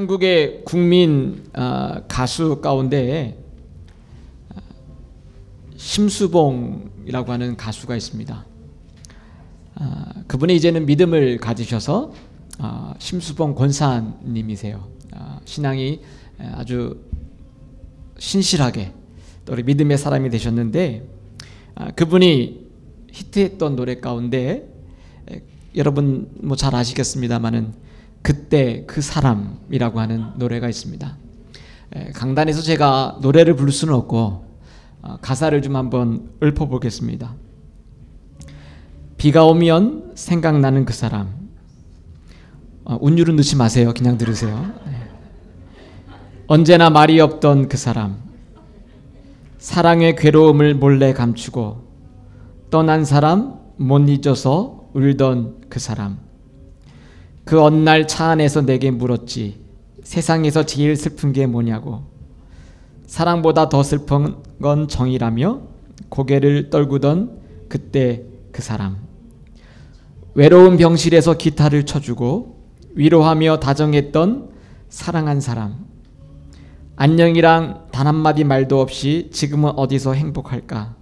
한국의 국민 가수 가운데 심수봉이라고 하는 가수가 있습니다. 그분이 이제는 믿음을 가지셔서 심수봉 권사님이세요. 신앙이 아주 신실하게 또 우리 믿음의 사람이 되셨는데, 그분이 히트했던 노래 가운데 여러분 뭐 잘 아시겠습니다만은 그때 그 사람이라고 하는 노래가 있습니다. 강단에서 제가 노래를 부를 수는 없고 가사를 좀 한번 읊어보겠습니다. 비가 오면 생각나는 그 사람. 운율은 넣지 마세요. 그냥 들으세요. 언제나 말이 없던 그 사람. 사랑의 괴로움을 몰래 감추고 떠난 사람 못 잊어서 울던 그 사람. 그 어느 날 차 안에서 내게 물었지. 세상에서 제일 슬픈 게 뭐냐고. 사랑보다 더 슬픈 건 정이라며 고개를 떨구던 그때 그 사람. 외로운 병실에서 기타를 쳐주고 위로하며 다정했던 사랑한 사람. 안녕이랑 단 한마디 말도 없이 지금은 어디서 행복할까.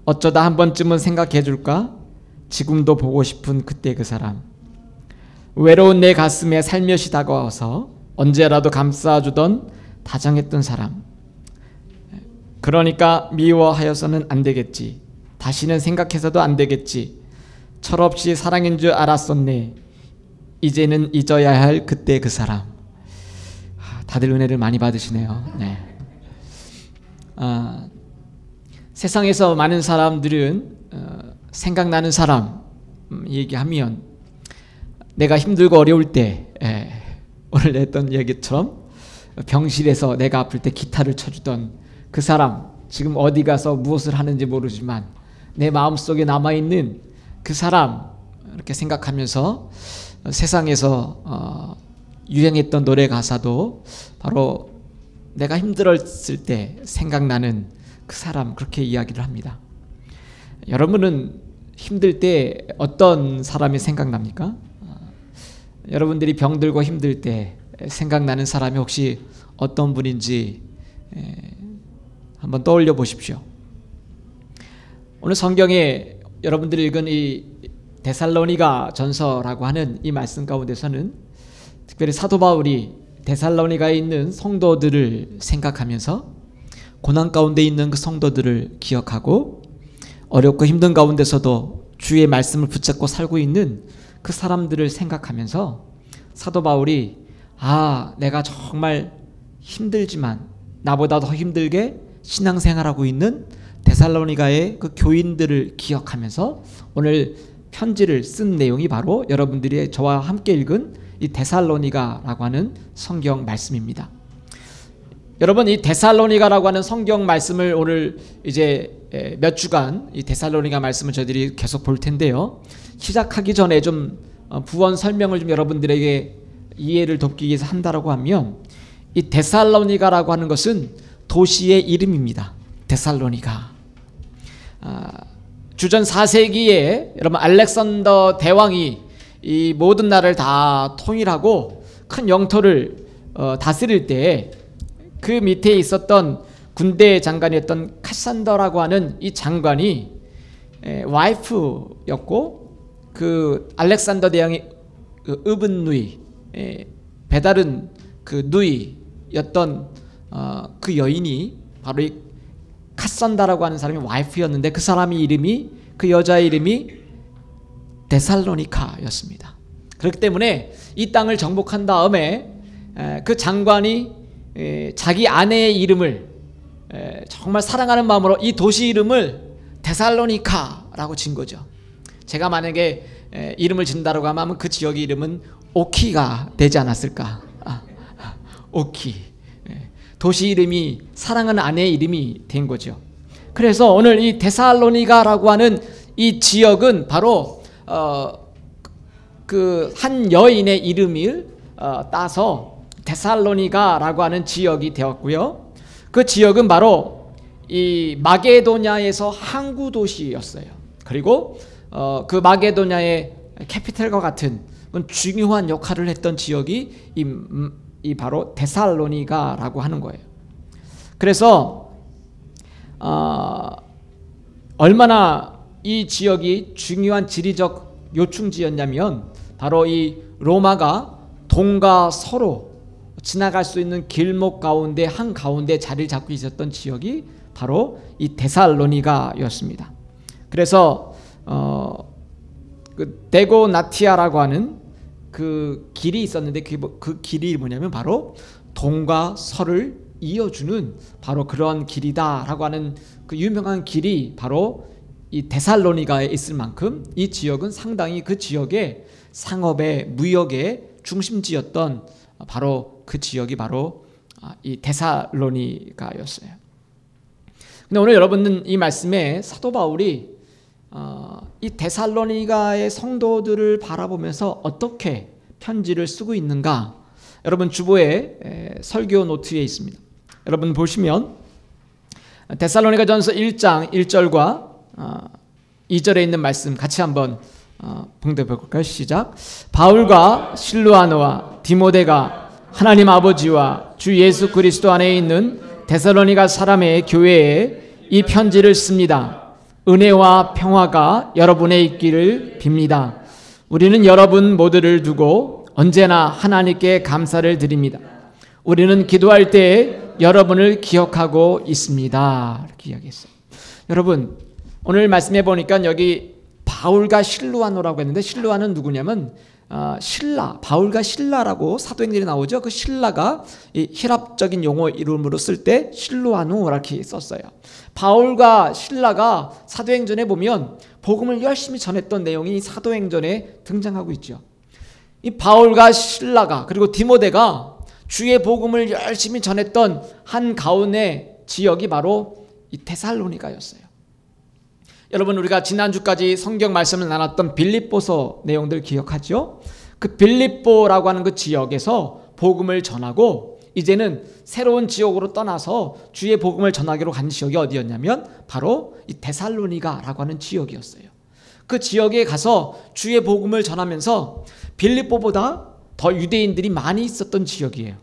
어쩌다 한 번쯤은 생각해줄까. 지금도 보고 싶은 그때 그 사람. 외로운 내 가슴에 살며시 다가와서 언제라도 감싸주던 다정했던 사람. 그러니까 미워하여서는 안 되겠지. 다시는 생각해서도 안 되겠지. 철없이 사랑인 줄 알았었네. 이제는 잊어야 할 그때 그 사람. 다들 은혜를 많이 받으시네요. 네. 세상에서 많은 사람들은 생각나는 사람 얘기하면 내가 힘들고 어려울 때, 오늘 했던 얘기처럼 병실에서 내가 아플 때 기타를 쳐주던 그 사람, 지금 어디 가서 무엇을 하는지 모르지만 내 마음속에 남아있는 그 사람, 이렇게 생각하면서 세상에서 유행했던 노래 가사도 바로 내가 힘들었을 때 생각나는 그 사람, 그렇게 이야기를 합니다. 여러분은 힘들 때 어떤 사람이 생각납니까? 여러분들이 병들고 힘들 때 생각나는 사람이 혹시 어떤 분인지 한번 떠올려 보십시오. 오늘 성경에 여러분들이 읽은 이 데살로니가 전서라고 하는 이 말씀 가운데서는 특별히 사도 바울이 데살로니가에 있는 성도들을 생각하면서 고난 가운데 있는 그 성도들을 기억하고 어렵고 힘든 가운데서도 주의 말씀을 붙잡고 살고 있는 그 사람들을 생각하면서 사도 바울이 내가 정말 힘들지만 나보다 더 힘들게 신앙생활하고 있는 데살로니가의 그 교인들을 기억하면서 오늘 편지를 쓴 내용이 바로 여러분들이 저와 함께 읽은 이 데살로니가라고 하는 성경 말씀입니다. 여러분, 이 데살로니가라고 하는 성경 말씀을 오늘 이제 몇 주간 이 데살로니가 말씀을 저희들이 계속 볼 텐데요. 시작하기 전에 좀 부원 설명을 좀 여러분들에게 이해를 돕기 위해서 한다라고 하면, 이 데살로니가라고 하는 것은 도시의 이름입니다. 데살로니가. 주전 4세기에 여러분 알렉산더 대왕이 이 모든 나라를 다 통일하고 큰 영토를 다스릴 때 그 밑에 있었던 군대 장관이었던 카산더라고 하는 이 장관이 와이프였고, 그 알렉산더 대왕의 그 의분 누이, 배다른 그 누이였던 그 여인이 바로 이 카산다라고 하는 사람이 와이프였는데, 그 사람의 이름이, 그 여자의 이름이 데살로니카였습니다. 그렇기 때문에 이 땅을 정복한 다음에 그 장관이 자기 아내의 이름을 정말 사랑하는 마음으로 이 도시 이름을 데살로니카라고 진 거죠. 제가 만약에 이름을 진다라고 하면 그 지역의 이름은 오키가 되지 않았을까. 오키. 도시 이름이 사랑하는 아내의 이름이 된 거죠. 그래서 오늘 이 데살로니가라고 하는 이 지역은 바로 그 한 여인의 이름을 따서 데살로니가라고 하는 지역이 되었고요. 그 지역은 바로 이 마게도냐에서 항구 도시였어요. 그리고 그 마게도냐의 캐피탈과 같은 중요한 역할을 했던 지역이 이 이 바로 데살로니가라고 하는 거예요. 그래서 얼마나 이 지역이 중요한 지리적 요충지였냐면 바로 이 로마가 동과 서로 지나갈 수 있는 길목 가운데 한가운데 자리를 잡고 있었던 지역이 바로 이 데살로니가였습니다. 그래서 그 데고나티아라고 하는 그 길이 있었는데 그 길이 뭐냐면 바로 동과 서를 이어주는 바로 그런 길이다라고 하는 그 유명한 길이 바로 이 데살로니가에 있을 만큼 이 지역은 상당히 그 지역의 상업의 무역의 중심지였던 바로 그 지역이 바로 이 데살로니가였어요. 근데 오늘 여러분은 이 말씀에 사도 바울이 이 데살로니가의 성도들을 바라보면서 어떻게 편지를 쓰고 있는가, 여러분 주보에 설교 노트에 있습니다. 여러분 보시면 데살로니가전서 1장 1절과 2절에 있는 말씀 같이 한번 봉독해 볼까요? 시작. 바울과 실루아노와 디모데가 하나님 아버지와 주 예수 그리스도 안에 있는 데살로니가 사람의 교회에 이 편지를 씁니다. 은혜와 평화가 여러분에 있기를 빕니다. 우리는 여러분 모두를 두고 언제나 하나님께 감사를 드립니다. 우리는 기도할 때 여러분을 기억하고 있습니다. 이렇게 이야기했어요. 여러분 오늘 말씀해 보니까 여기 바울과 실루아노라고 했는데 실루아는 누구냐면 신라, 바울과 신라라고 사도행전에 나오죠. 그 신라가 이 히랍적인 용어 이름으로 쓸 때 실루아노 이렇게 썼어요. 바울과 신라가 사도행전에 보면 복음을 열심히 전했던 내용이 사도행전에 등장하고 있죠. 이 바울과 신라가 그리고 디모데가 주의 복음을 열심히 전했던 한 가운데 지역이 바로 이 데살로니가였어요. 여러분 우리가 지난주까지 성경 말씀을 나눴던 빌립보서 내용들 기억하죠? 그 빌립보라고 하는 그 지역에서 복음을 전하고 이제는 새로운 지역으로 떠나서 주의 복음을 전하기로 간 지역이 어디였냐면 바로 이 데살로니가라고 하는 지역이었어요. 그 지역에 가서 주의 복음을 전하면서 빌립보보다 더 유대인들이 많이 있었던 지역이에요.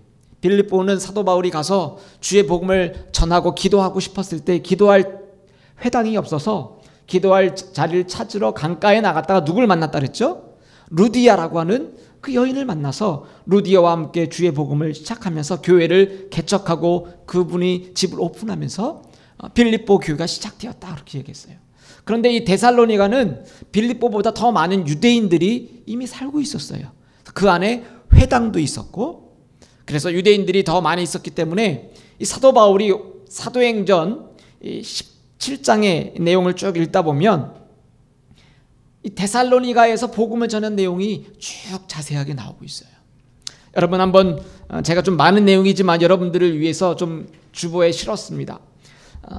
빌립보는 사도 바울이 가서 주의 복음을 전하고 기도하고 싶었을 때 기도할 회당이 없어서 기도할 자리를 찾으러 강가에 나갔다가 누굴 만났다 그랬죠? 루디아라고 하는 그 여인을 만나서 루디아와 함께 주의 복음을 시작하면서 교회를 개척하고 그분이 집을 오픈하면서 빌립보 교회가 시작되었다 그렇게 얘기했어요. 그런데 이 데살로니가는 빌립보보다 더 많은 유대인들이 이미 살고 있었어요. 그 안에 회당도 있었고 그래서 유대인들이 더 많이 있었기 때문에 이 사도 바울이 사도행전 17장의 내용을 쭉 읽다 보면 이 데살로니가에서 복음을 전한 내용이 쭉 자세하게 나오고 있어요. 여러분 한번 제가 좀 많은 내용이지만 여러분들을 위해서 좀 주보에 실었습니다.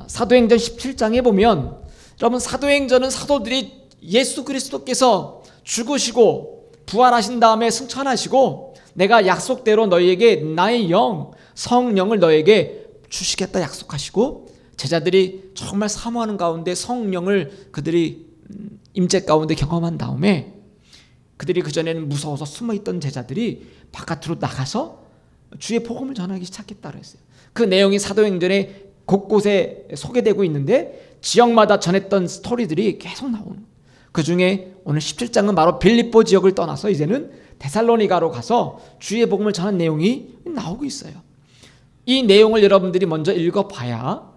사도행전 17장에 보면 여러분 사도행전은 사도들이 예수 그리스도께서 죽으시고 부활하신 다음에 승천하시고 내가 약속대로 너희에게 나의 영 성령을 너에게 주시겠다 약속하시고 제자들이 정말 사모하는 가운데 성령을 그들이 임재 가운데 경험한 다음에 그들이 그전에는 무서워서 숨어있던 제자들이 바깥으로 나가서 주의 복음을 전하기 시작했다 그랬어요. 그 내용이 사도행전에 곳곳에 소개되고 있는데 지역마다 전했던 스토리들이 계속 나오는 그 중에 오늘 17장은 바로 빌립보 지역을 떠나서 이제는 데살로니가로 가서 주의 복음을 전한 내용이 나오고 있어요. 이 내용을 여러분들이 먼저 읽어봐야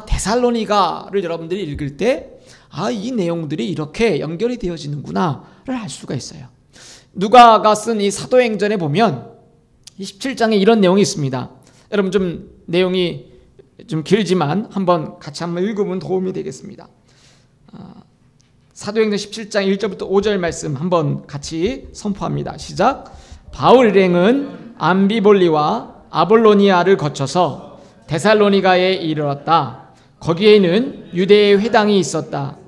데살로니가를 여러분들이 읽을 때 이 내용들이 이렇게 연결이 되어지는구나를 알 수가 있어요. 누가가 쓴 이 사도행전에 보면 17장에 이런 내용이 있습니다. 여러분 좀 내용이 좀 길지만 같이 한번 읽으면 도움이 되겠습니다. 사도행전 17장 1절부터 5절 말씀 한번 같이 선포합니다. 시작. 바울 일행은 암비볼리와 아볼로니아를 거쳐서 데살로니가에 이르렀다. 거기에는 유대의 회당이 있었다.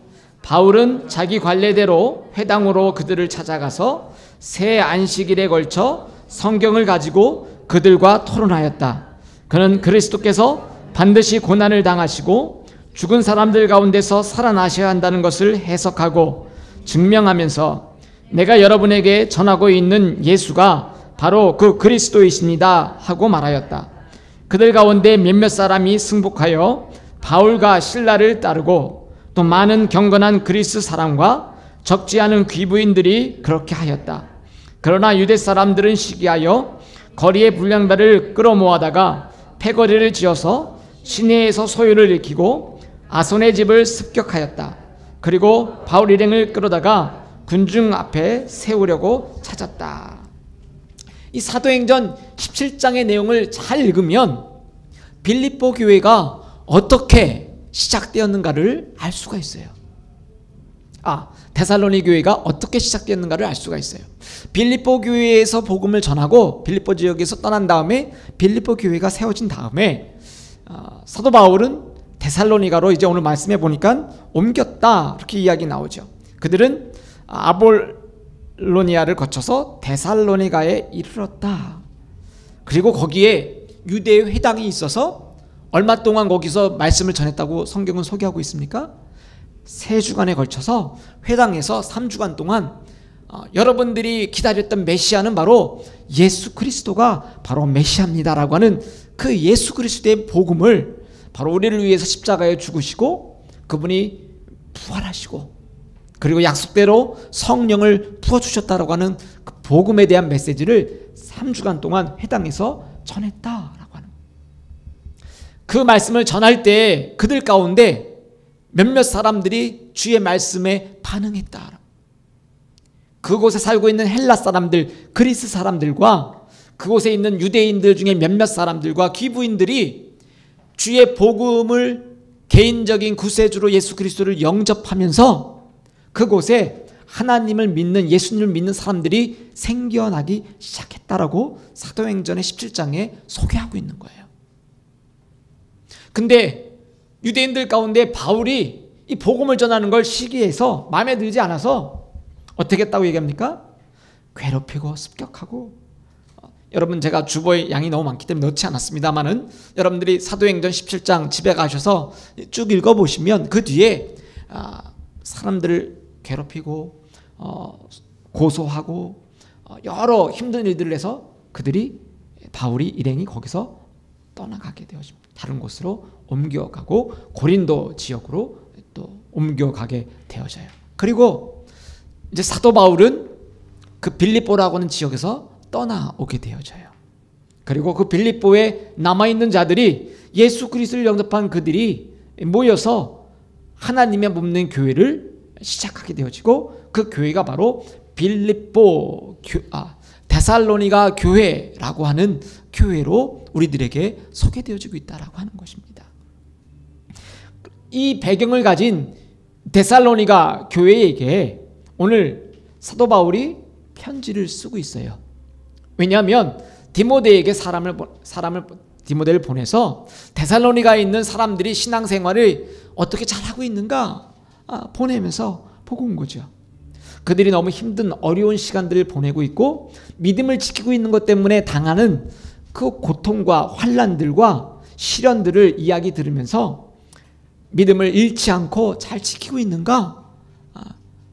바울은 자기 관례대로 회당으로 그들을 찾아가서 새 안식일에 걸쳐 성경을 가지고 그들과 토론하였다. 그는 그리스도께서 반드시 고난을 당하시고 죽은 사람들 가운데서 살아나셔야 한다는 것을 해석하고 증명하면서 내가 여러분에게 전하고 있는 예수가 바로 그 그리스도이십니다 하고 말하였다. 그들 가운데 몇몇 사람이 승복하여 바울과 실라를 따르고 또 많은 경건한 그리스 사람과 적지 않은 귀부인들이 그렇게 하였다. 그러나 유대 사람들은 시기하여 거리에 불량배를 끌어모아다가 패거리를 지어서 시내에서 소유를 일으키고 아손의 집을 습격하였다. 그리고 바울 일행을 끌어다가 군중 앞에 세우려고 찾았다. 이 사도행전 17장의 내용을 잘 읽으면 빌립보 교회가 어떻게 시작되었는가를 알 수가 있어요. 데살로니 교회가 어떻게 시작되었는가를 알 수가 있어요. 빌립보 교회에서 복음을 전하고 빌립보 지역에서 떠난 다음에 빌립보 교회가 세워진 다음에 사도 바울은 데살로니가로 이제 오늘 말씀해 보니까 옮겼다 이렇게 이야기 나오죠. 그들은 아볼로니아를 거쳐서 데살로니가에 이르렀다. 그리고 거기에 유대 회당이 있어서 얼마 동안 거기서 말씀을 전했다고 성경은 소개하고 있습니까? 3주간에 걸쳐서 회당에서 3주간 동안 여러분들이 기다렸던 메시아는 바로 예수 그리스도가 바로 메시아입니다라고 하는 그 예수 그리스도의 복음을 바로 우리를 위해서 십자가에 죽으시고 그분이 부활하시고 그리고 약속대로 성령을 부어주셨다라고 하는 그 복음에 대한 메시지를 3주간 동안 회당에서 전했다라고 하는 그 말씀을 전할 때 그들 가운데 몇몇 사람들이 주의 말씀에 반응했다. 그곳에 살고 있는 헬라 사람들, 그리스 사람들과 그곳에 있는 유대인들 중에 몇몇 사람들과 귀부인들이 주의 복음을 개인적인 구세주로 예수 그리스도를 영접하면서 그곳에 하나님을 믿는 예수님을 믿는 사람들이 생겨나기 시작했다라고 사도행전의 17장에 소개하고 있는 거예요. 근데 유대인들 가운데 바울이 이 복음을 전하는 걸 시기해서 마음에 들지 않아서 어떻게 했다고 얘기합니까? 괴롭히고 습격하고 여러분 제가 주보에 양이 너무 많기 때문에 넣지 않았습니다만은 여러분들이 사도행전 17장 집에 가셔서 쭉 읽어보시면 그 뒤에 사람들을 괴롭히고 고소하고 여러 힘든 일들을 해서 그들이 바울이 일행이 거기서 떠나가게 되어집니다. 다른 곳으로 옮겨가고 고린도 지역으로 또 옮겨가게 되어져요. 그리고 이제 사도 바울은 그 빌립보라고 하는 지역에서 떠나오게 되어져요. 그리고 그 빌립보에 남아있는 자들이 예수 그리스도를 영접한 그들이 모여서 하나님의 몸된 교회를 시작하게 되어지고 그 교회가 바로 데살로니가 교회라고 하는 교회로 우리들에게 소개되어지고 있다라고 하는 것입니다. 이 배경을 가진 데살로니가 교회에게 오늘 사도 바울이 편지를 쓰고 있어요. 왜냐하면 디모데에게 디모데를 보내서 데살로니가에 있는 사람들이 신앙생활을 어떻게 잘하고 있는가 보내면서 보고 온 거죠. 그들이 너무 힘든 어려운 시간들을 보내고 있고 믿음을 지키고 있는 것 때문에 당하는 그 고통과 환난들과 시련들을 이야기 들으면서 믿음을 잃지 않고 잘 지키고 있는가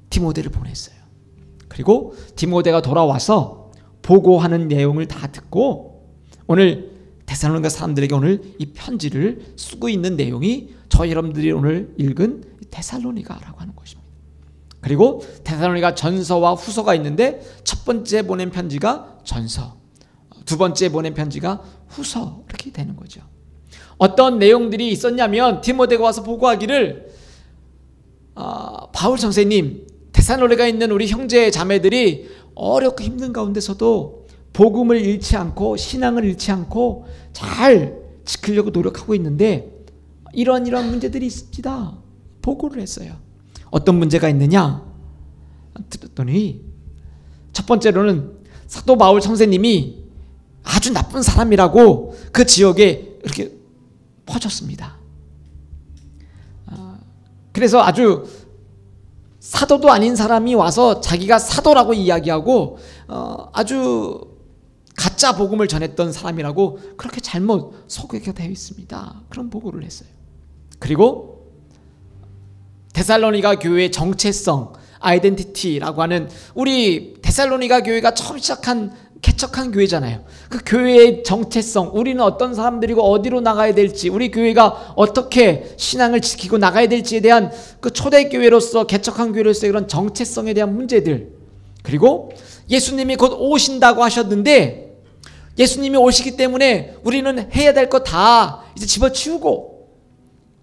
디모데를 보냈어요. 그리고 디모데가 돌아와서 보고하는 내용을 다 듣고 오늘 데살로니가 사람들에게 오늘 이 편지를 쓰고 있는 내용이 저희 여러분들이 오늘 읽은 데살로니가라고 하는 것입니다. 그리고 데살로니가 전서와 후서가 있는데 첫 번째 보낸 편지가 전서, 두 번째 보낸 편지가 후서 이렇게 되는 거죠. 어떤 내용들이 있었냐면 디모데가 와서 보고하기를 바울 선생님 데살로니가에 있는 우리 형제 자매들이 어렵고 힘든 가운데서도 복음을 잃지 않고 신앙을 잃지 않고 잘 지키려고 노력하고 있는데 이런 문제들이 있습니다. 보고를 했어요. 어떤 문제가 있느냐 들었더니 첫 번째로는 사도 바울 선생님이 아주 나쁜 사람이라고 그 지역에 이렇게 퍼졌습니다. 그래서 아주 사도도 아닌 사람이 와서 자기가 사도라고 이야기하고 아주 가짜 복음을 전했던 사람이라고 그렇게 잘못 소개가 되어 있습니다. 그런 보고를 했어요. 그리고 데살로니가 교회의 정체성, 아이덴티티라고 하는 우리 데살로니가 교회가 처음 시작한 개척한 교회잖아요. 그 교회의 정체성, 우리는 어떤 사람들이고 어디로 나가야 될지, 우리 교회가 어떻게 신앙을 지키고 나가야 될지에 대한 그 초대교회로서 개척한 교회로서의 그런 정체성에 대한 문제들, 그리고 예수님이 곧 오신다고 하셨는데 예수님이 오시기 때문에 우리는 해야 될 것 다 이제 집어치우고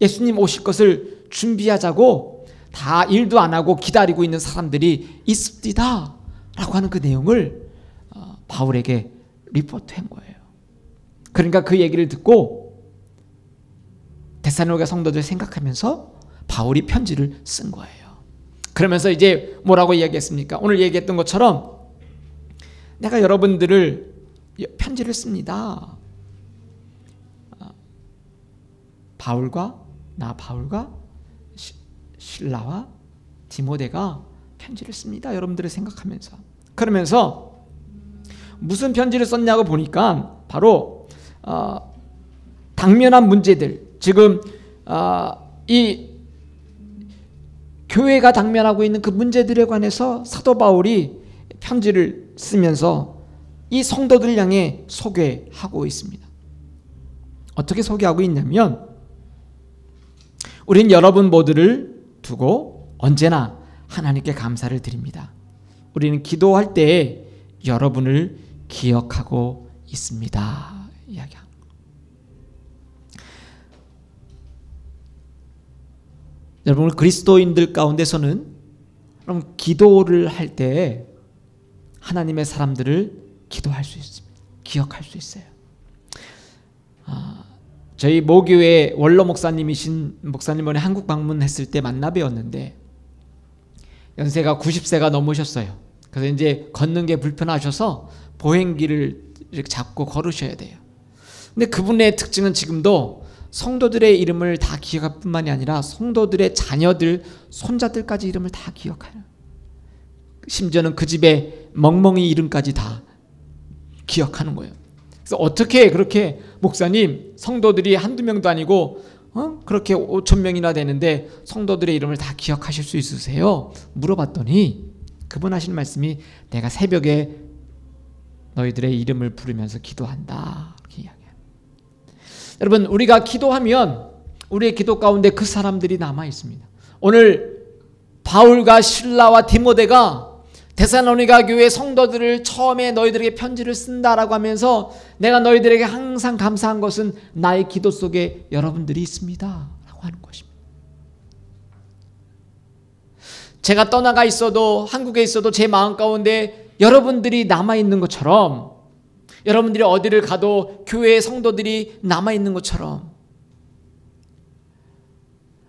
예수님 오실 것을 준비하자고 다 일도 안 하고 기다리고 있는 사람들이 있습니다 라고 하는 그 내용을 바울에게 리포트한 거예요. 그러니까 그 얘기를 듣고 데살로니가 성도들 생각하면서 바울이 편지를 쓴 거예요. 그러면서 이제 뭐라고 이야기했습니까? 오늘 얘기했던 것처럼 내가 여러분들을 편지를 씁니다. 바울과 실라와 디모데가 편지를 씁니다. 여러분들을 생각하면서. 그러면서 무슨 편지를 썼냐고 보니까 바로 당면한 문제들, 지금 이 교회가 당면하고 있는 그 문제들에 관해서 사도 바울이 편지를 쓰면서 이 성도들 향해 소개하고 있습니다. 어떻게 소개하고 있냐면, 우린 여러분 모두를 두고 언제나 하나님께 감사를 드립니다. 우리는 기도할 때 여러분을 기억하고 있습니다. 이야기합니다. 여러분, 그리스도인들 가운데서는 그럼 기도를 할 때 하나님의 사람들을 기도할 수 있습니다. 기억할 수 있어요. 저희 모교회 원로 목사님이신 목사님 번에 한국 방문했을 때 만나 뵈었는데 연세가 90세가 넘으셨어요. 그래서 이제 걷는 게 불편하셔서 보행기를 이렇게 잡고 걸으셔야 돼요. 근데 그분의 특징은 지금도 성도들의 이름을 다 기억할 뿐만이 아니라 성도들의 자녀들, 손자들까지 이름을 다 기억해요. 심지어는 그 집의 멍멍이 이름까지 다 기억하는 거예요. 그래서 어떻게 그렇게 목사님, 성도들이 한두 명도 아니고 그렇게 5,000명이나 되는데 성도들의 이름을 다 기억하실 수 있으세요? 물어봤더니 그분 하시는 말씀이 내가 새벽에 너희들의 이름을 부르면서 기도한다. 이렇게 이야기해요. 여러분, 우리가 기도하면 우리의 기도 가운데 그 사람들이 남아 있습니다. 오늘 바울과 실라와 디모데가 데살로니가 교회 성도들을 처음에 너희들에게 편지를 쓴다라고 하면서 내가 너희들에게 항상 감사한 것은 나의 기도 속에 여러분들이 있습니다 라고 하는 것입니다. 제가 떠나가 있어도 한국에 있어도 제 마음 가운데 여러분들이 남아있는 것처럼, 여러분들이 어디를 가도 교회의 성도들이 남아있는 것처럼,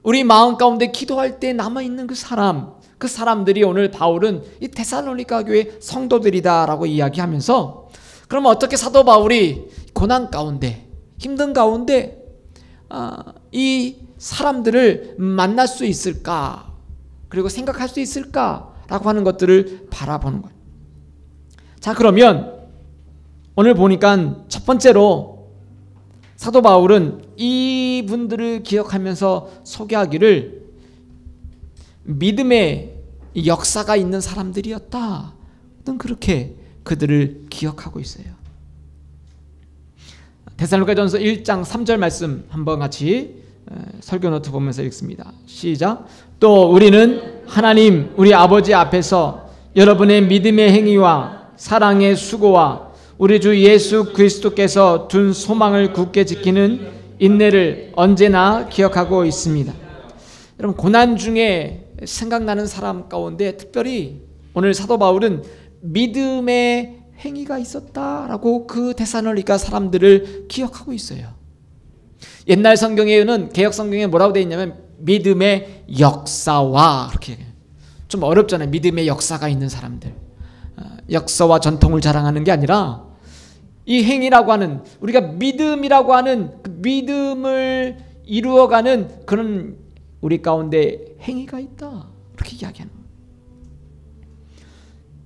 우리 마음 가운데 기도할 때 남아있는 그 사람들이 오늘 바울은 이 데살로니가 교회 성도들이다라고 이야기하면서, 그러면 어떻게 사도 바울이 고난 가운데, 힘든 가운데 이 사람들을 만날 수 있을까, 그리고 생각할 수 있을까라고 하는 것들을 바라보는 거예요. 자, 그러면 오늘 보니까 첫 번째로 사도 바울은 이분들을 기억하면서 소개하기를 믿음의 역사가 있는 사람들이었다, 그렇게 그들을 기억하고 있어요. 데살로니가전서 1장 3절 말씀 한번 같이 설교 노트 보면서 읽습니다. 시작. 또 우리는 하나님 우리 아버지 앞에서 여러분의 믿음의 행위와 사랑의 수고와 우리 주 예수 그리스도께서 둔 소망을 굳게 지키는 인내를 언제나 기억하고 있습니다. 여러분, 고난 중에 생각나는 사람 가운데 특별히 오늘 사도 바울은 믿음의 행위가 있었다라고 그 데살로니가 사람들을 기억하고 있어요. 옛날 성경에는, 개역 성경에 뭐라고 되어 있냐면 믿음의 역사와, 이렇게 좀 어렵잖아요. 믿음의 역사가 있는 사람들, 역사와 전통을 자랑하는 게 아니라 이 행위라고 하는, 우리가 믿음이라고 하는 그 믿음을 이루어가는 그런 우리 가운데 행위가 있다, 그렇게 이야기하는 거예요.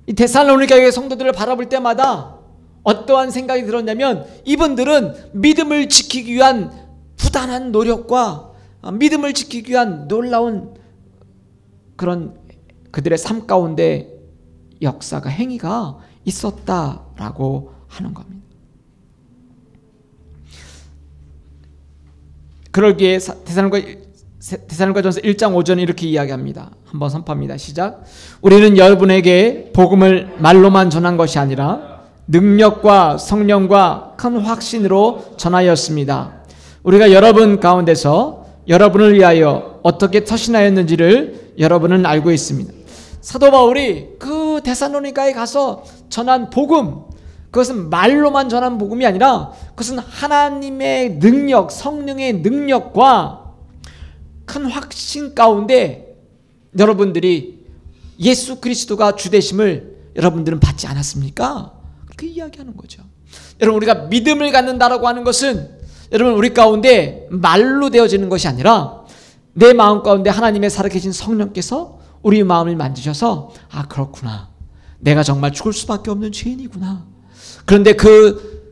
이 데살로니가 교회 성도들을 바라볼 때마다 어떠한 생각이 들었냐면, 이분들은 믿음을 지키기 위한 부단한 노력과 믿음을 지키기 위한 놀라운 그런 그들의 삶 가운데 역사가, 행위가 있었다라고 하는 겁니다. 그러기에 데살로니가전서 1장 5절은 이렇게 이야기합니다. 한번 선포합니다. 시작. 우리는 여러분에게 복음을 말로만 전한 것이 아니라 능력과 성령과 큰 확신으로 전하였습니다. 우리가 여러분 가운데서 여러분을 위하여 어떻게 터신하였는지를 여러분은 알고 있습니다. 사도 바울이 그 데살로니가에 가서 전한 복음, 그것은 말로만 전한 복음이 아니라 그것은 하나님의 능력, 성령의 능력과 큰 확신 가운데 여러분들이 예수 그리스도가 주되심을 여러분들은 받지 않았습니까? 그렇게 이야기하는 거죠. 여러분, 우리가 믿음을 갖는다라고 하는 것은 여러분 우리 가운데 말로 되어지는 것이 아니라 내 마음 가운데 하나님의 살아계신 성령께서 우리 마음을 만지셔서 아, 그렇구나, 내가 정말 죽을 수밖에 없는 죄인이구나, 그런데 그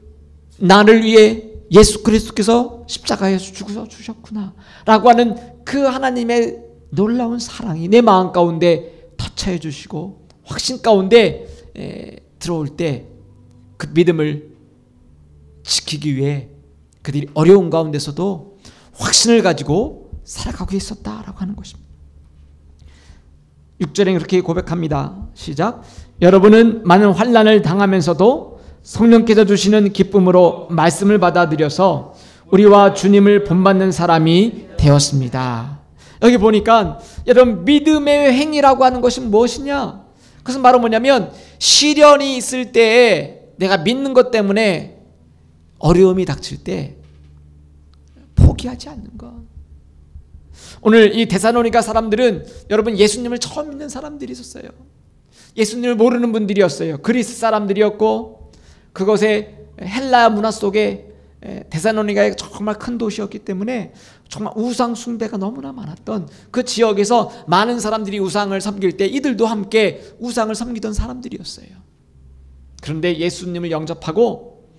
나를 위해 예수 그리스도께서 십자가에서 죽어서 주셨구나 라고 하는 그 하나님의 놀라운 사랑이 내 마음 가운데 터치해 주시고 확신 가운데 들어올 때 그 믿음을 지키기 위해 그들이 어려운 가운데서도 확신을 가지고 살아가고 있었다라고 하는 것입니다. 6절에 그렇게 고백합니다. 시작. 여러분은 많은 환난을 당하면서도 성령께서 주시는 기쁨으로 말씀을 받아들여서 우리와 주님을 본받는 사람이 되었습니다. 여기 보니까 여러분, 믿음의 행위라고 하는 것은 무엇이냐? 그것은 바로 뭐냐면 시련이 있을 때에 내가 믿는 것 때문에 어려움이 닥칠 때 포기하지 않는 것. 오늘 이 데살로니가 사람들은 여러분 예수님을 처음 믿는 사람들이 있었어요. 예수님을 모르는 분들이었어요. 그리스 사람들이었고 그것에 헬라 문화 속에 데살로니가가 정말 큰 도시였기 때문에 정말 우상 숭배가 너무나 많았던 그 지역에서 많은 사람들이 우상을 섬길 때 이들도 함께 우상을 섬기던 사람들이었어요. 그런데 예수님을 영접하고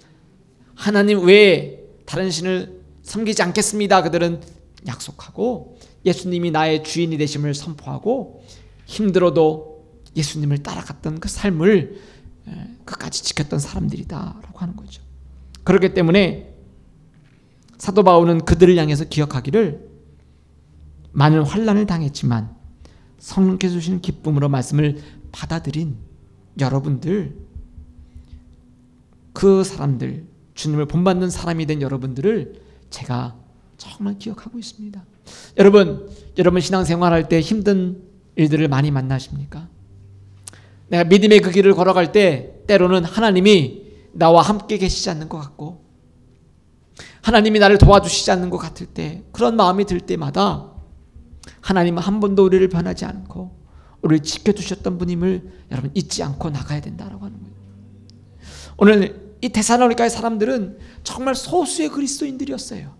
하나님 외에 다른 신을 섬기지 않겠습니다, 그들은 약속하고 예수님이 나의 주인이 되심을 선포하고 힘들어도 예수님을 따라갔던 그 삶을 끝까지 지켰던 사람들이다라고 하는 거죠. 그렇기 때문에 사도 바울은 그들을 향해서 기억하기를 많은 환난을 당했지만 성령께서 주시는 기쁨으로 말씀을 받아들인 여러분들, 그 사람들, 주님을 본받는 사람이 된 여러분들을 제가 정말 기억하고 있습니다. 여러분 신앙생활할 때 힘든 일들을 많이 만나십니까? 내가 믿음의 그 길을 걸어갈 때 때로는 하나님이 나와 함께 계시지 않는 것 같고 하나님이 나를 도와주시지 않는 것 같을 때, 그런 마음이 들 때마다 하나님은 한 번도 우리를 변하지 않고 우리를 지켜주셨던 분임을 여러분 잊지 않고 나가야 된다라고 하는 거예요. 오늘 이 데살로니가의 사람들은 정말 소수의 그리스도인들이었어요.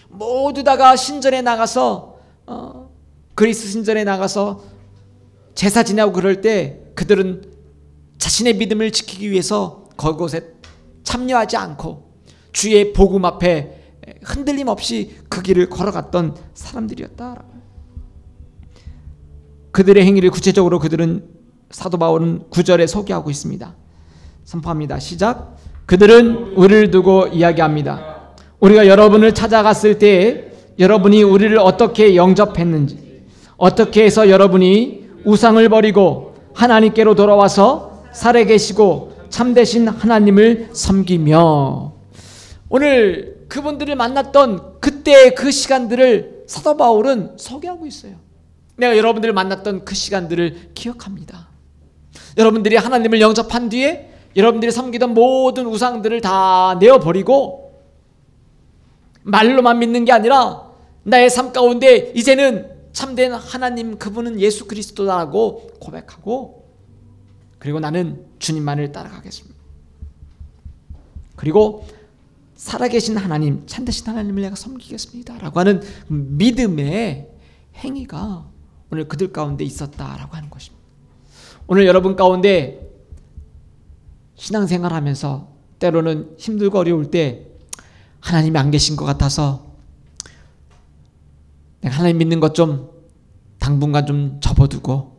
모두 다가 신전에 나가서 그리스 신전에 나가서 제사 지내고 그럴 때 그들은 자신의 믿음을 지키기 위해서 그곳에 참여하지 않고 주의 복음 앞에 흔들림 없이 그 길을 걸어갔던 사람들이었다. 그들의 행위를 구체적으로 그들은 사도 바울은 9절에 소개하고 있습니다. 선포합니다. 시작. 그들은 우리를 두고 이야기합니다. 우리가 여러분을 찾아갔을 때 여러분이 우리를 어떻게 영접했는지, 어떻게 해서 여러분이 우상을 버리고 하나님께로 돌아와서 살아계시고 참되신 하나님을 섬기며, 오늘 그분들을 만났던 그때의 그 시간들을 사도 바울은 소개하고 있어요. 내가 여러분들을 만났던 그 시간들을 기억합니다. 여러분들이 하나님을 영접한 뒤에 여러분들이 섬기던 모든 우상들을 다 내어버리고 말로만 믿는 게 아니라 나의 삶 가운데 이제는 참된 하나님, 그분은 예수 그리스도라고 고백하고, 그리고 나는 주님만을 따라가겠습니다. 그리고 살아계신 하나님, 참되신 하나님을 내가 섬기겠습니다 라고 하는 믿음의 행위가 오늘 그들 가운데 있었다라고 하는 것입니다. 오늘 여러분 가운데 신앙생활 하면서 때로는 힘들고 어려울 때 하나님이 안 계신 것 같아서 내가 하나님 믿는 것 좀 당분간 좀 접어두고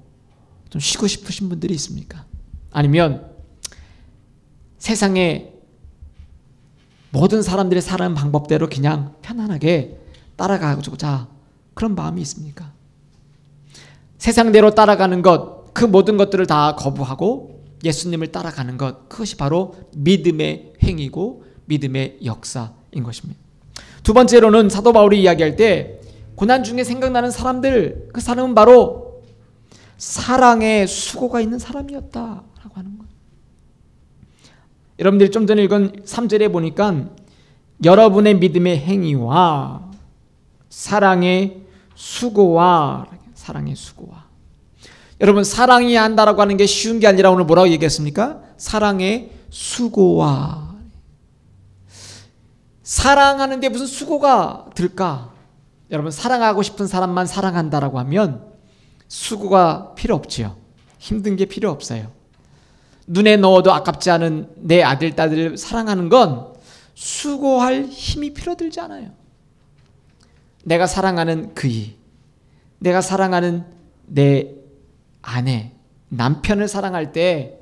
좀 쉬고 싶으신 분들이 있습니까? 아니면 세상에 모든 사람들이 사는 방법대로 그냥 편안하게 따라가고자 그런 마음이 있습니까? 세상대로 따라가는 것, 그 모든 것들을 다 거부하고 예수님을 따라가는 것, 그것이 바로 믿음의 행위고 믿음의 역사인 것입니다. 두 번째로는 사도 바울이 이야기할 때 고난 중에 생각나는 사람들, 그 사람은 바로 사랑의 수고가 있는 사람이었다라고 하는 거예요. 여러분들이 좀 전에 읽은 3절에 보니까 여러분의 믿음의 행위와 사랑의 수고와 여러분, 사랑해야 한다라고 하는 게 쉬운 게 아니라 오늘 뭐라고 얘기했습니까? 사랑의 수고와. 사랑하는데 무슨 수고가 들까? 여러분, 사랑하고 싶은 사람만 사랑한다라고 하면 수고가 필요 없지요. 힘든 게 필요 없어요. 눈에 넣어도 아깝지 않은 내 아들, 딸을 사랑하는 건 수고할 힘이 필요들지 않아요. 내가 사랑하는 그이, 내가 사랑하는 내 아내, 남편을 사랑할 때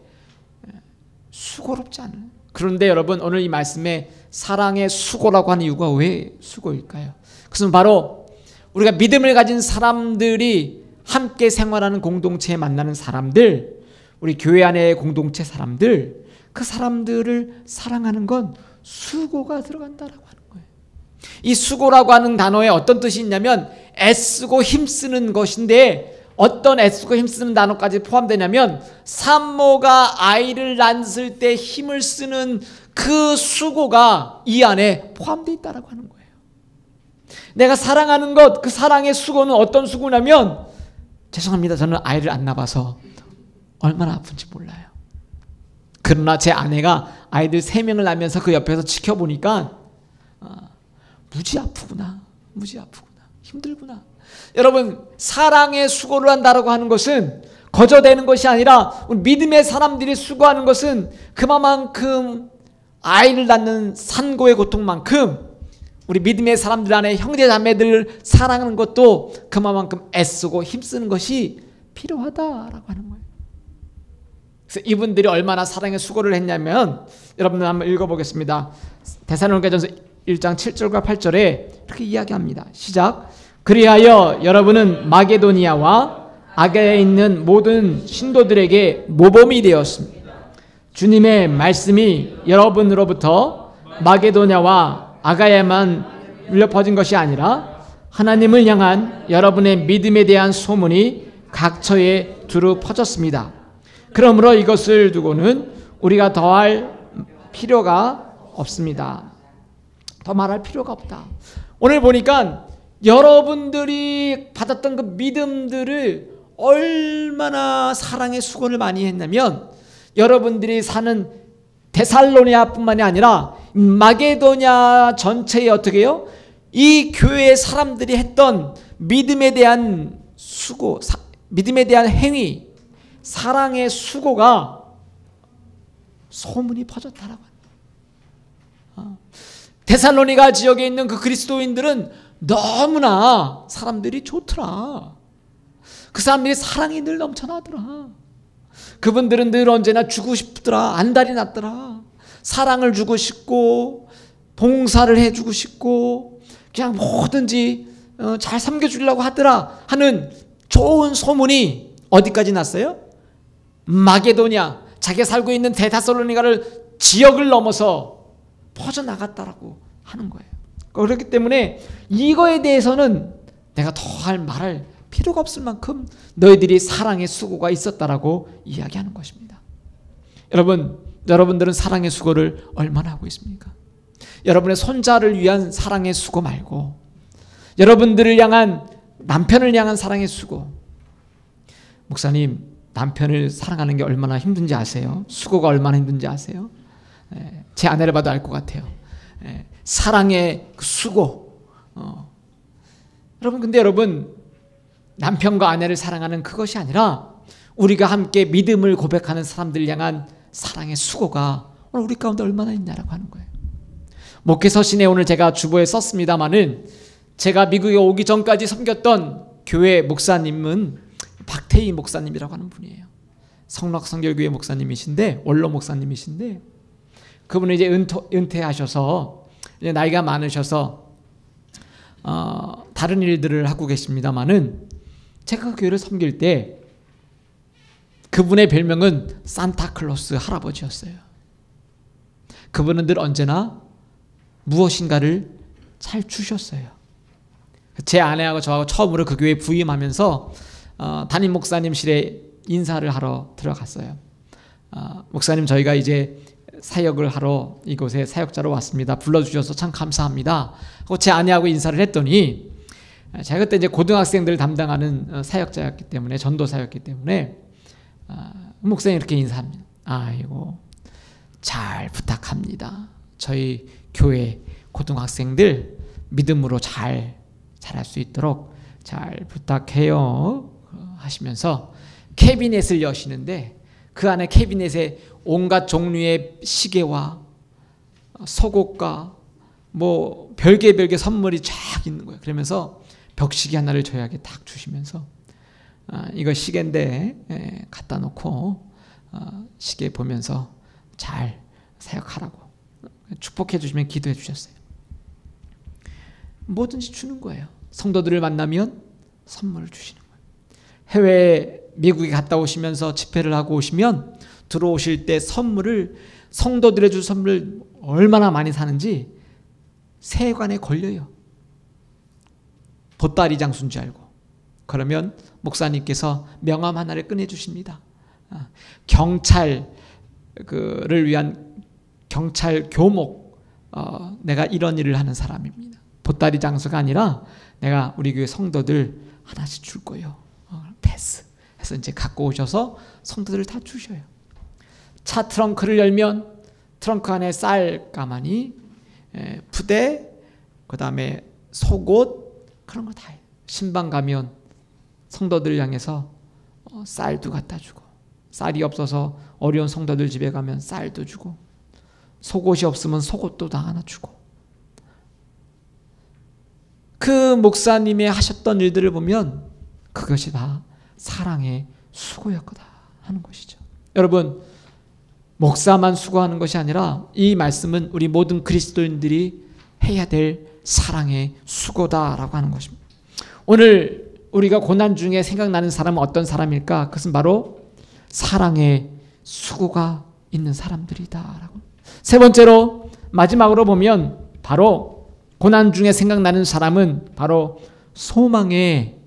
수고롭지 않아요. 그런데 여러분, 오늘 이 말씀에 사랑의 수고라고 하는 이유가 왜 수고일까요? 그것은 바로 우리가 믿음을 가진 사람들이 함께 생활하는 공동체에 만나는 사람들, 우리 교회 안의 공동체 사람들, 그 사람들을 사랑하는 건 수고가 들어간다라고 하는 거예요. 이 수고라고 하는 단어에 어떤 뜻이 있냐면 애쓰고 힘쓰는 것인데, 어떤 애쓰고 힘쓰는 단어까지 포함되냐면 산모가 아이를 낳았을 때 힘을 쓰는 그 수고가 이 안에 포함되어 있다라고 하는 거예요. 내가 사랑하는 것, 그 사랑의 수고는 어떤 수고냐면, 죄송합니다, 저는 아이를 안 낳아서 얼마나 아픈지 몰라요. 그러나 제 아내가 아이들 3명을 낳으면서 그 옆에서 지켜보니까 무지 아프구나, 힘들구나. 여러분, 사랑의 수고를 한다라고 하는 것은 거저되는 것이 아니라 믿음의 사람들이 수고하는 것은 그만큼 아이를 낳는 산고의 고통만큼 우리 믿음의 사람들 안에 형제 자매들을 사랑하는 것도 그만큼 애쓰고 힘쓰는 것이 필요하다라고 하는 거예요. 그래서 이분들이 얼마나 사랑의 수고를 했냐면, 여러분들 한번 읽어보겠습니다. 데살로니가전서 1장 7절과 8절에 이렇게 이야기합니다. 시작. 그리하여 여러분은 마게도니아와 아가야에 있는 모든 신도들에게 모범이 되었습니다. 주님의 말씀이 여러분으로부터 마게도냐와 아가야만 울려 퍼진 것이 아니라 하나님을 향한 여러분의 믿음에 대한 소문이 각처에 두루 퍼졌습니다. 그러므로 이것을 두고는 우리가 더할 필요가 없습니다. 더 말할 필요가 없다. 오늘 보니까 여러분들이 받았던 그 믿음들을 얼마나 사랑의 수고를 많이 했냐면, 여러분들이 사는 데살로니아뿐만이 아니라 마게도냐 전체에 어떻게 해요? 이 교회의 사람들이 했던 믿음에 대한 수고, 믿음에 대한 행위, 사랑의 수고가 소문이 퍼졌다라고 합니다. 데살로니가 지역에 있는 그 그리스도인들은 너무나 사람들이 좋더라. 그 사람들이 사랑이 늘 넘쳐나더라. 그분들은 늘 언제나 주고 싶더라. 안달이 났더라. 사랑을 주고 싶고 봉사를 해주고 싶고 그냥 뭐든지 잘 섬겨주려고 하더라 하는 좋은 소문이 어디까지 났어요? 마게도냐, 자기가 살고 있는 데살로니가를 지역을 넘어서 퍼져나갔다라고 하는 거예요. 그렇기 때문에 이거에 대해서는 내가 더 말할 필요가 없을 만큼 너희들이 사랑의 수고가 있었다라고 이야기하는 것입니다. 여러분들은 사랑의 수고를 얼마나 하고 있습니까? 여러분의 손자를 위한 사랑의 수고 말고 여러분들을 향한, 남편을 향한 사랑의 수고. 목사님, 남편을 사랑하는 게 얼마나 힘든지 아세요? 수고가 얼마나 힘든지 아세요? 제 아내를 봐도 알 것 같아요. 사랑의 그 수고. 근데 여러분, 남편과 아내를 사랑하는 그것이 아니라 우리가 함께 믿음을 고백하는 사람들 향한 사랑의 수고가 오늘 우리 가운데 얼마나 있냐라고 하는 거예요. 목회서신에 오늘 제가 주보에 썼습니다마는, 제가 미국에 오기 전까지 섬겼던 교회 목사님은 박태희 목사님이라고 하는 분이에요. 성락성결교회 목사님이신데, 원로 목사님이신데, 그분은 이제 은퇴하셔서 이제 나이가 많으셔서 다른 일들을 하고 계십니다만은 제가 그 교회를 섬길 때 그분의 별명은 산타클로스 할아버지였어요. 그분은 늘 언제나 무엇인가를 잘 주셨어요. 제 아내하고 저하고 처음으로 그 교회에 부임하면서 담임 목사님실에 인사를 하러 들어갔어요. 목사님, 저희가 이제 사역을 하러 이곳에 사역자로 왔습니다. 불러주셔서 참 감사합니다. 하고 제 아내하고 인사를 했더니, 제가 그때 이제 고등학생들을 담당하는 사역자였기 때문에, 전도사였기 때문에 목사님 이렇게 인사합니다. 아이고, 잘 부탁합니다. 저희 교회 고등학생들 믿음으로 잘 자랄 수 있도록 잘 부탁해요 하시면서 캐비넷을 여시는데, 그 안에 캐비넷에 온갖 종류의 시계와 속옷과 뭐 별개 선물이 쫙 있는 거예요. 그러면서 벽시계 하나를 저에게 딱 주시면서 이거 시계인데 갖다 놓고 시계 보면서 잘 사역하라고 축복해 주시면 기도해 주셨어요. 뭐든지 주는 거예요. 성도들을 만나면 선물을 주시는 거예요. 해외에 미국에 갔다 오시면서 집회를 하고 오시면 들어오실 때 선물을, 성도들의 줄 선물을 얼마나 많이 사는지 세관에 걸려요. 보따리 장수인 줄 알고. 그러면 목사님께서 명함 하나를 꺼내주십니다. 경찰을 위한 경찰 교목, 내가 이런 일을 하는 사람입니다. 보따리 장수가 아니라 내가 우리 교회 성도들 하나씩 줄 거예요. 패스 해서 이제 갖고 오셔서 성도들 다 주셔요. 차 트렁크를 열면 트렁크 안에 쌀 가마니, 부대, 그 다음에 속옷, 그런 거 다 해요. 신방 가면 성도들 향해서 쌀도 갖다 주고, 쌀이 없어서 어려운 성도들 집에 가면 쌀도 주고, 속옷이 없으면 속옷도 다 하나 주고. 그 목사님의 하셨던 일들을 보면 그것이 다 사랑의 수고였구나 하는 것이죠. 여러분, 목사만 수고하는 것이 아니라 이 말씀은 우리 모든 그리스도인들이 해야 될 사랑의 수고다라고 하는 것입니다. 오늘 우리가 고난 중에 생각나는 사람은 어떤 사람일까? 그것은 바로 사랑의 수고가 있는 사람들이다라고. 세 번째로, 마지막으로 보면 바로 고난 중에 생각나는 사람은 바로 소망의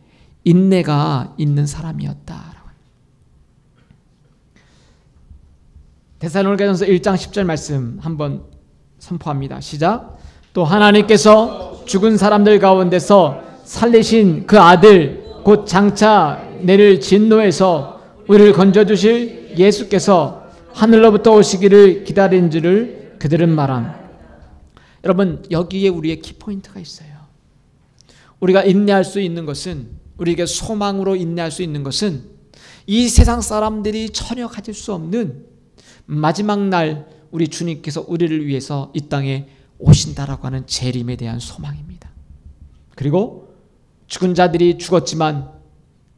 인내가 있는 사람이었다. 데살로니가전서 1장 10절 말씀 한번 선포합니다. 시작. 또 하나님께서 죽은 사람들 가운데서 살리신 그 아들 곧 장차 내를 진노에서 우리를 건져주실 예수께서 하늘로부터 오시기를 기다린 줄을 그들은 말함. 여러분, 여기에 우리의 키포인트가 있어요. 우리가 인내할 수 있는 것은, 우리에게 소망으로 인내할 수 있는 것은 이 세상 사람들이 전혀 가질 수 없는 마지막 날 우리 주님께서 우리를 위해서 이 땅에 오신다라고 하는 재림에 대한 소망입니다. 그리고 죽은 자들이 죽었지만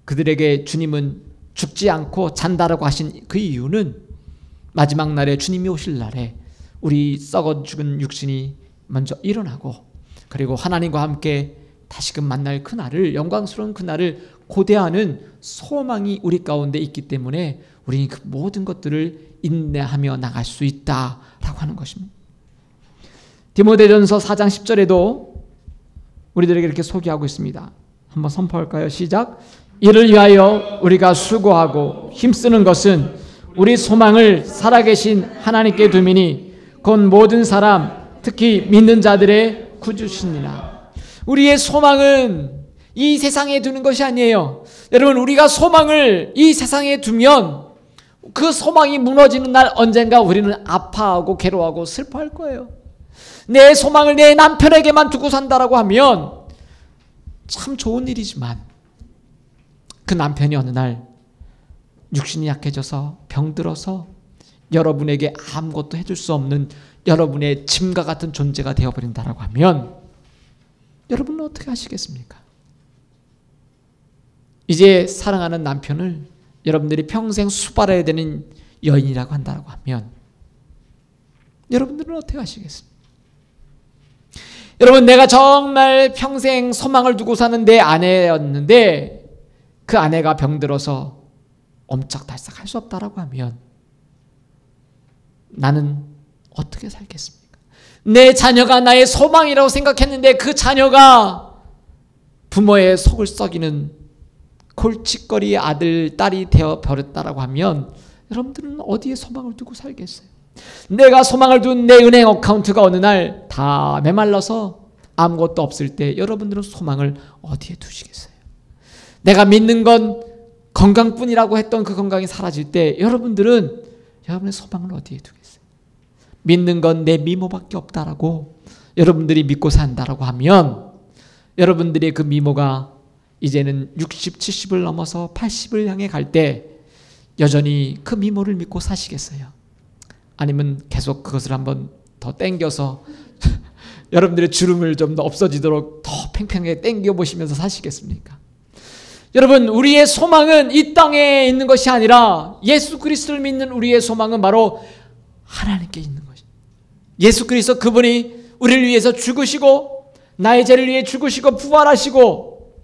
그들에게 주님은 죽지 않고 잔다라고 하신 그 이유는 마지막 날에 주님이 오실 날에 우리 썩어 죽은 육신이 먼저 일어나고, 그리고 하나님과 함께 다시금 만날 그 날을, 영광스러운 그 날을 고대하는 소망이 우리 가운데 있기 때문에 우리는 그 모든 것들을 인내하며 나갈 수 있다라고 하는 것입니다. 디모데전서 4장 10절에도 우리들에게 이렇게 소개하고 있습니다. 한번 선포할까요? 시작. 이를 위하여 우리가 수고하고 힘쓰는 것은 우리 소망을 살아계신 하나님께 두미니 곧 모든 사람 특히 믿는 자들의 구주시니라. 우리의 소망은 이 세상에 두는 것이 아니에요. 여러분, 우리가 소망을 이 세상에 두면 그 소망이 무너지는 날 언젠가 우리는 아파하고 괴로워하고 슬퍼할 거예요. 내 소망을 내 남편에게만 두고 산다라고 하면 참 좋은 일이지만 그 남편이 어느 날 육신이 약해져서 병들어서 여러분에게 아무것도 해줄 수 없는 여러분의 짐과 같은 존재가 되어버린다라고 하면 여러분은 어떻게 하시겠습니까? 이제 사랑하는 남편을 여러분들이 평생 수발해야 되는 여인이라고 한다고 하면 여러분들은 어떻게 하시겠습니까? 여러분, 내가 정말 평생 소망을 두고 사는 내 아내였는데 그 아내가 병들어서 옴짝달싹 할 수 없다라고 하면 나는 어떻게 살겠습니까? 내 자녀가 나의 소망이라고 생각했는데 그 자녀가 부모의 속을 썩이는 골칫거리 아들, 딸이 되어 버렸다라고 하면 여러분들은 어디에 소망을 두고 살겠어요? 내가 소망을 둔 내 은행 어카운트가 어느 날 다 메말라서 아무것도 없을 때 여러분들은 소망을 어디에 두시겠어요? 내가 믿는 건 건강뿐이라고 했던 그 건강이 사라질 때 여러분들은 여러분의 소망을 어디에 두겠어요? 믿는 건 내 미모밖에 없다라고 여러분들이 믿고 산다라고 하면 여러분들의 그 미모가 이제는 60, 70을 넘어서 80을 향해 갈 때 여전히 그 미모를 믿고 사시겠어요? 아니면 계속 그것을 한번 더 땡겨서 여러분들의 주름을 좀 더 없어지도록 더 팽팽하게 땡겨 보시면서 사시겠습니까? 여러분, 우리의 소망은 이 땅에 있는 것이 아니라 예수 그리스도를 믿는 우리의 소망은 바로 하나님께 있는 것입니다. 예수 그리스도, 그분이 우리를 위해서 죽으시고 나의 죄를 위해 죽으시고 부활하시고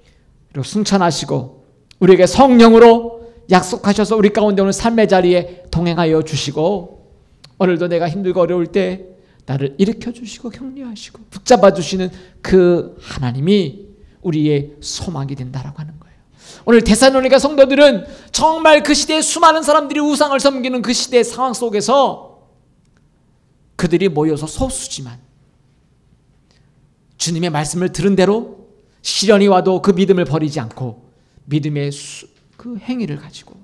그리고 승천하시고 우리에게 성령으로 약속하셔서 우리 가운데 오늘 삶의 자리에 동행하여 주시고 오늘도 내가 힘들고 어려울 때 나를 일으켜 주시고 격려하시고 붙잡아 주시는 그 하나님이 우리의 소망이 된다라고 하는 거예요. 오늘 데살로니가 성도들은 정말 그 시대에 수많은 사람들이 우상을 섬기는 그 시대의 상황 속에서 그들이 모여서 소수지만 주님의 말씀을 들은 대로 시련이 와도 그 믿음을 버리지 않고 믿음의 그 행위를 가지고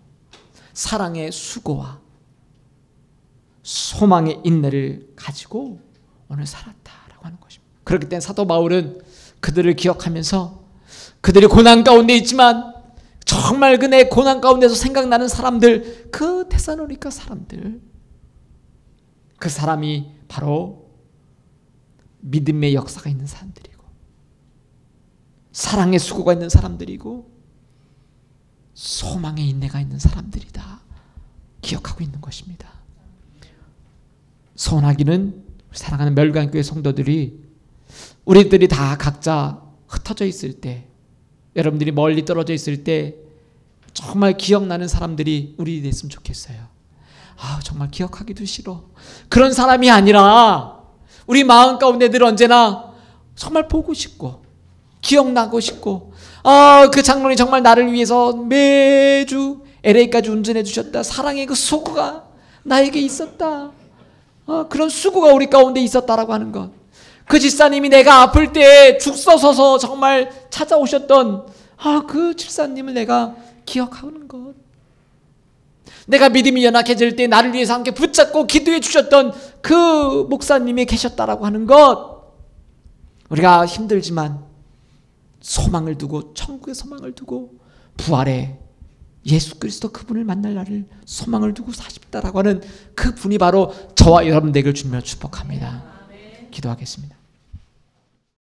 사랑의 수고와 소망의 인내를 가지고 오늘 살았다라고 하는 것입니다. 그렇기 때문에 사도 바울은 그들을 기억하면서 그들이 고난 가운데 있지만 정말 그네 고난 가운데서 생각나는 사람들, 그 데살로니가 사람들, 그 사람이 바로 믿음의 역사가 있는 사람들이고 사랑의 수고가 있는 사람들이고 소망의 인내가 있는 사람들이다 기억하고 있는 것입니다. 소원하기는 사랑하는 멸관교회 성도들이 우리들이 다 각자 흩어져 있을 때, 여러분들이 멀리 떨어져 있을 때 정말 기억나는 사람들이 우리 됐으면 좋겠어요. 정말 기억하기도 싫어. 그런 사람이 아니라 우리 마음 가운데 늘 언제나 정말 보고 싶고 기억나고 싶고 그 장로님 정말 나를 위해서 매주 LA까지 운전해 주셨다. 사랑의 그 수고가 나에게 있었다. 그런 수고가 우리 가운데 있었다라고 하는 것. 그 집사님이 내가 아플 때 죽 써서서 정말 찾아오셨던 그 집사님을 내가 기억하는 것. 내가 믿음이 연약해질 때 나를 위해서 함께 붙잡고 기도해 주셨던 그 목사님이 계셨다라고 하는 것. 우리가 힘들지만 소망을 두고 천국의 소망을 두고 부활의 예수 그리스도 그분을 만날 날을 소망을 두고 사십다라고 하는 그 분이 바로 저와 여러분 되기를 주며 축복합니다. 기도하겠습니다.